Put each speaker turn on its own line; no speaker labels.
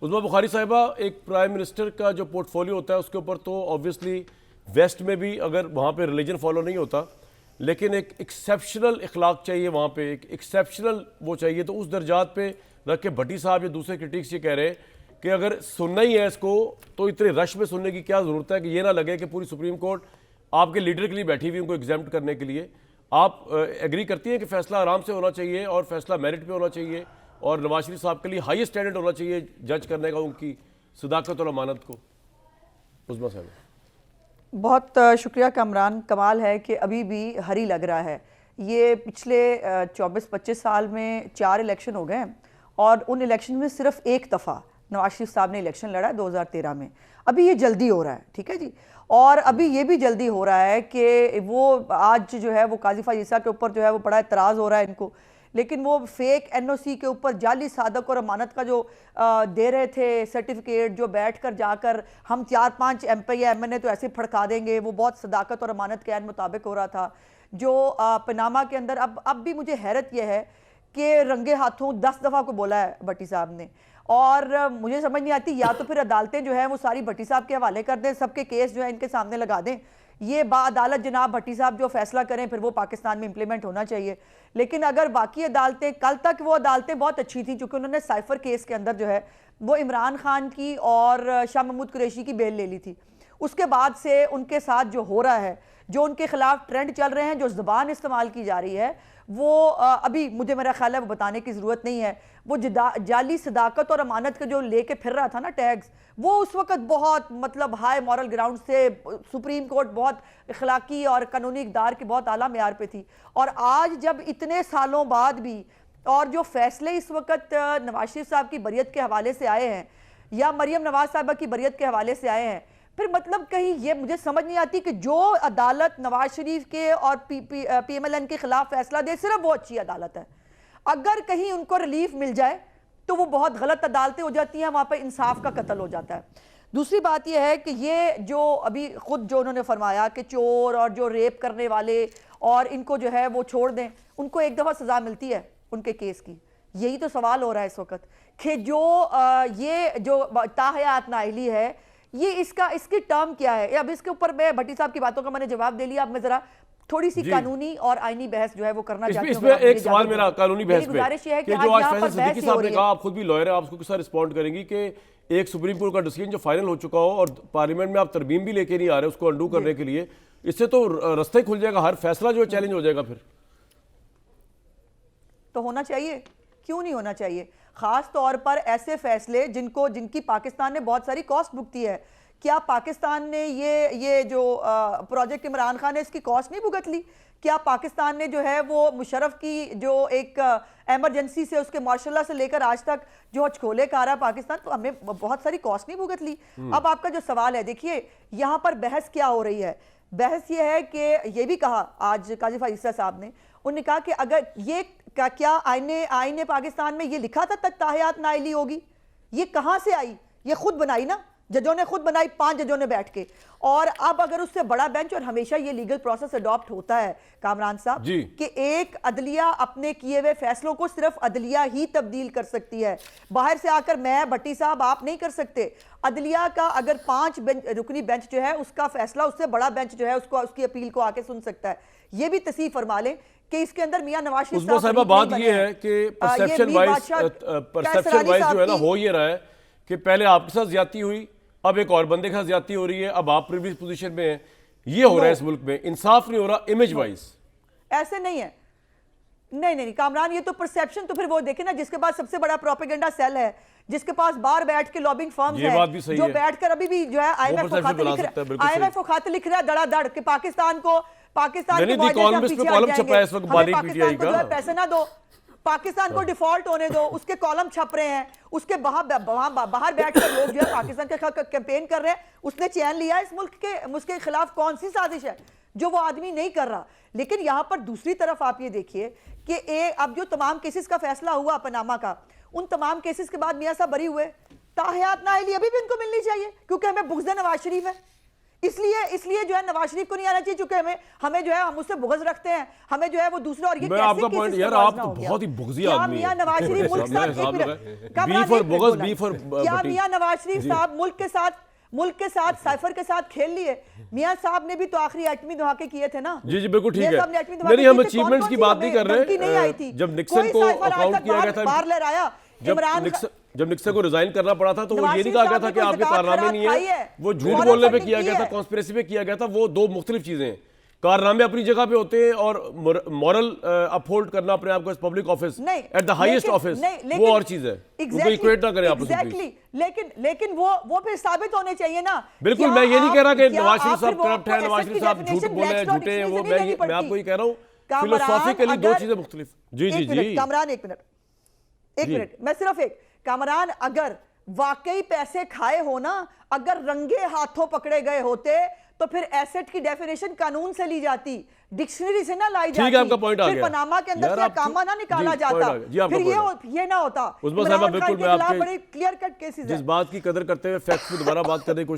उस्मा बुखारी साहिबा, एक prime minister का जो पोर्टफोलियो होता है उसके ऊपर तो ऑब्वियसली वेस्ट में भी अगर वहाँ पे रिलीजन फॉलो नहीं होता, लेकिन एक एक्सेप्शनल इखलाक चाहिए वहाँ पे, एक एक्सेप्शनल वो चाहिए। तो उस दर्जात पे रख के भट्टी साहब या दूसरे क्रिटिक्स ये कह रहे हैं कि अगर सुनना ही है इसको तो इतने रश में सुनने की क्या ज़रूरत है, कि ये ना लगे कि पूरी सुप्रीम कोर्ट आपके लीडर के लिए बैठी हुई उनको एग्जाम्प्ट करने के लिए। आप एग्री करती हैं कि फैसला आराम से होना चाहिए और फैसला मेरिट पे होना चाहिए और नवाज शरीफ साहब के लिए हाईएस्ट स्टैंडर्ड होना चाहिए जज करने का, उनकी सदाकत और अमानत को? उस्मा साहब,
बहुत शुक्रिया कामरान। कमाल है कि अभी भी हरी लग रहा है। ये पिछले 24-25 साल में 4 इलेक्शन हो गए हैं और उन इलेक्शन में सिर्फ एक दफ़ा नवाज शरीफ साहब ने इलेक्शन लड़ा है 2013 में। अभी ये जल्दी हो रहा है, ठीक है जी। और अभी ये भी जल्दी हो रहा है कि वो आज जो है वो काजी फायद ईसा के ऊपर जो है वो बड़ा एतराज़ हो रहा है इनको, लेकिन वो फेक एनओसी के ऊपर जाली सादक और अमानत का जो दे रहे थे सर्टिफिकेट, जो बैठ कर जाकर हम 4-5 MP या MNA तो ऐसे फड़का देंगे, वो बहुत सदाकत और अमानत के मुताबिक हो रहा था। जो पनामा के अंदर अब भी मुझे हैरत यह है कि रंगे हाथों 10 दफ़ा को बोला है भट्टी साहब ने, और मुझे समझ नहीं आती या तो फिर अदालतें जो है वो सारी भट्टी साहब के हवाले कर दें, सबके केस जो है इनके सामने लगा दें, ये बाअदालत जनाब भट्टी साहब जो फैसला करें फिर वो पाकिस्तान में इंप्लीमेंट होना चाहिए। लेकिन अगर बाकी अदालतें, कल तक वो अदालतें बहुत अच्छी थी क्योंकि उन्होंने साइफर केस के अंदर जो है वो इमरान खान की और शाह महमूद कुरैशी की बेल ले ली थी। उसके बाद से उनके साथ जो हो रहा है, जो उनके खिलाफ ट्रेंड चल रहे हैं, जो ज़बान इस्तेमाल की जा रही है, वो अभी मुझे मेरा ख्याल है वो बताने की ज़रूरत नहीं है। वो जाली सदाकत और अमानत के जो लेके फिर रहा था ना टैग्स, वो उस वक्त बहुत मतलब हाई मॉरल ग्राउंड से सुप्रीम कोर्ट बहुत अखलाकी और कानूनी इक़दार की बहुत आला मेयार पे थी। और आज जब इतने सालों बाद भी और जो फैसले इस वक्त नवाज शरीफ साहब की बरियत के हवाले से आए हैं या मरियम नवाज साहिबा की बरियत के हवाले से आए हैं, फिर मतलब कहीं ये मुझे समझ नहीं आती कि जो अदालत नवाज शरीफ के और PMLN के खिलाफ फैसला दे सिर्फ वो अच्छी अदालत है। अगर कहीं उनको रिलीफ मिल जाए तो वो बहुत गलत अदालतें हो जाती हैं, वहां पर इंसाफ का कत्ल हो जाता है। दूसरी बात यह है कि ये जो अभी खुद जो उन्होंने फरमाया कि चोर और जो रेप करने वाले और इनको जो है वो छोड़ दें, उनको एक दफ़ा सज़ा मिलती है उनके केस की। यही तो सवाल हो रहा है इस वक्त कि जो ये जो ताहयात नाइली है, ये इसकी टर्म क्या है। अब इसके ऊपर मैं भट्टी साहब की बातों का मैंने जवाब दे लिया, अब मैं जरा थोड़ी सी कानूनी और आईनी बहस जो है वो करना चाहती हूं।
इसमें एक सवाल मेरा कानूनी बहस पे
गुजारिश है कि
जो आज फैसल
बहस
सिद्दीकी साहब ने कहा, आप खुद भी लॉयर हैं, आप उसको किस तरह रिस्पॉन्ड करेंगी कि एक सुप्रीम कोर्ट का डिसीजन जो फाइनल हो चुका हो और पार्लियामेंट में आप तरमीम भी लेके नहीं आ रहे उसको अंडू करने के लिए, इससे तो रास्ता ही खुल जाएगा, हर फैसला जो चैलेंज हो जाएगा। फिर
तो होना चाहिए, क्यों नहीं होना चाहिए? खास तौर पर ऐसे फैसले जिनकी पाकिस्तान ने बहुत सारी कॉस्ट भुगती है। क्या पाकिस्तान ने ये जो प्रोजेक्ट इमरान खान ने इसकी कॉस्ट नहीं भुगत ली? क्या पाकिस्तान ने जो है वो मुशर्रफ की जो एक एमरजेंसी से उसके मार्शल से लेकर आज तक जो हचकोले खा रहा है पाकिस्तान, तो हमने बहुत सारी कॉस्ट नहीं भुगत ली। अब आपका जो सवाल है, देखिए यहाँ पर बहस क्या हो रही है। बहस ये है कि ये भी कहा आज काजी फायद ईसा साहब ने, उन्होंने कहा कि अगर ये क्या आईने पाकिस्तान में ये लिखा था ताहयात नाइली होगी? ये कहां से आई? ये खुद बनाई ना, जजों ने खुद बनाई, 5 जजों ने बैठ के। और अब अगर उससे बड़ा बेंच, और हमेशा ये लीगल प्रोसेस अडॉप्ट होता है कामरान साहब कि एक अदलिया अपने किए हुए फैसलों को सिर्फ अदलिया ही तब्दील कर सकती है, बाहर से आकर मैं भट्टी साहब आप नहीं कर सकते। अदलिया का अगर 5 रुकनी बेंच जो है उसका फैसला उससे बड़ा बेंच जो है उसको उसकी अपील को आके सुन सकता है। ये भी तस्वीर फरमा लें कि इसके अंदर मियां नवाज शरीफ साहब,
बात ये है कि परसेप्शन वाइज जो है ना हो ये रहा है कि पहले आपके साथ ज्यादती हुई, अब एक और बंदे के साथ ज्यादती हो रही है, अब आप प्रिविलेज पोजीशन में हैं। ये हो रहा है इस मुल्क में, इंसाफ नहीं हो रहा इमेज वाइज।
ऐसे नहीं है, नहीं कामरान, ये तो परसेप्शन। तो फिर वो देखे ना जिसके पास सबसे बड़ा प्रोपेगेंडा सेल है, जिसके पास बाहर बैठ के लॉबिंग फर्म्स हैं, जो बैठकर अभी भी जो है IMF को खाते लिख रहा है धड़ाधड़ कि पाकिस्तान को पैसे ना दो, पाकिस्तान को डिफॉल्ट होने दो, उसके कॉलम छप रहे हैं, उसके बाहर बैठकर लोग जो है पाकिस्तान के कैंपेन कर रहे हैं। उसने चैन लिया इस मुल्क के उसके खिलाफ कौन सी साजिश है जो वो आदमी नहीं कर रहा। लेकिन यहां पर दूसरी तरफ आप ये देखिए कि अब जो तमाम केसेस का फैसला हुआ पनामा का, उन तमाम केसेस के बाद मियां साहब बरी हुए, ताहयात नाइली अभी भी इनको मिलनी चाहिए क्योंकि हमें बुग़्ज़ नवाज शरीफ है। इसलिए जो है नवाज शरीफ को नहीं आना चाहिए, चूंकि हमें जो है हम उससे बुग़्ज़ रखते हैं, हमें जो है वो दूसरे, और ये
मैं
कैसे
आपका
केसेस
पॉइंट
में
यार,
मुआवजा
आप तो
हो गया?
बहुत ही बुग़्ज़ी
क्या
आदमी
मियां
हैं।
नवाज शरीफ मुल्क के साथ, एक मिनट, कमरान,
बी फॉर
एक मिनट
बुग़्ज़,
बोलना।
बी फॉर
क्या
बटी।
मियां नवाज शरीफ
जी।
साहब मुल्क के साथ साइफर के साथ खेल लिए? मियां साहब ने भी तो आखिरी एटमी धमाके किए थे ना।
जी बिल्कुल ठीक
मियां
है।
साहब ने एटमी धमाके
नहीं, हम
किए थे,
अचीवमेंट्स की
कौन-कौन
बात
सी
नहीं कर
हमें धमकी नहीं आई
रहे।
थी।
जब निक्सन
कोई
को
साइफर आज
अकाउंट
तक
किया गया था,
बाहर ले आया। इमरान
जब निक्सन को रिजाइन करना पड़ा था तो वो
नवाज
ये नहीं
शरीफ
कहा गया
साहब
था
ने
कि
कोई
आपके
ज़कात
कारनामे
खैरात
नहीं
खाई
है,
है,
वो झूठ
फॉरेन
बोलने पे
फंडिंग
किया
की
गया था,
है।
कॉन्स्पिरेसी पे किया गया था। वो दो मुख्तलिफ चीजें हैं। कारनामे अपनी जगह पे होते हैं और मॉरल अपहोल्ड करना अपने आप को एज पब्लिक ऑफिस
नहीं,
एट द हाईएस्ट ऑफिस, वो और चीज है। उनको इक्वेट ना करें आप उससे, प्लीज।
एग्जैक्टली, लेकिन वो फिर साबित होने चाहिए ना।
बिल्कुल,
क्या
मैं ये नहीं कह रहा कि
क्या
नवाज शरीफ
आप
साहब
फिर वो
करप्ट है,
आपको
नवाज
asset
शरीफ
की
साहब झूठ
definition
बोले हैं,
Blackstone
झूठे हैं, वो
dictionary से नहीं
मैं आपको
पड़ती।
ये कह रहा हूँ,
कामरान,
फिलोसॉफिकली दो
अगर-
चीजें मुख्तलिफ। जी जी
एक मिनट,
जी
कामरान, एक
जी।
मिनट, मैं सिर्फ एक, कामरान, अगर वाकई पैसे खाए हो ना, अगर रंगे हाथों पकड़े गए होते तो फिर एसेट की डेफिनेशन कानून से ली जाती, डिक्शनरी से ना लाई
ठीक है,
जाती।
आपका पॉइंट आ
फिर
गया।
पनामा के अंदर
यार,
से
आप
कामा ना निकाला
जी,
जाता,
point आ गया। जी, आपका
फिर
point
ये ना होता।
उस्मान साहबा,
इमरान खान
बिल्कुल
के
मैं
खिलाफ
आपके
बड़े क्लियर कट केसेस
जिस बात की कदर करते हुए फैक्ट्स पे दोबारा बात करने की कोशिश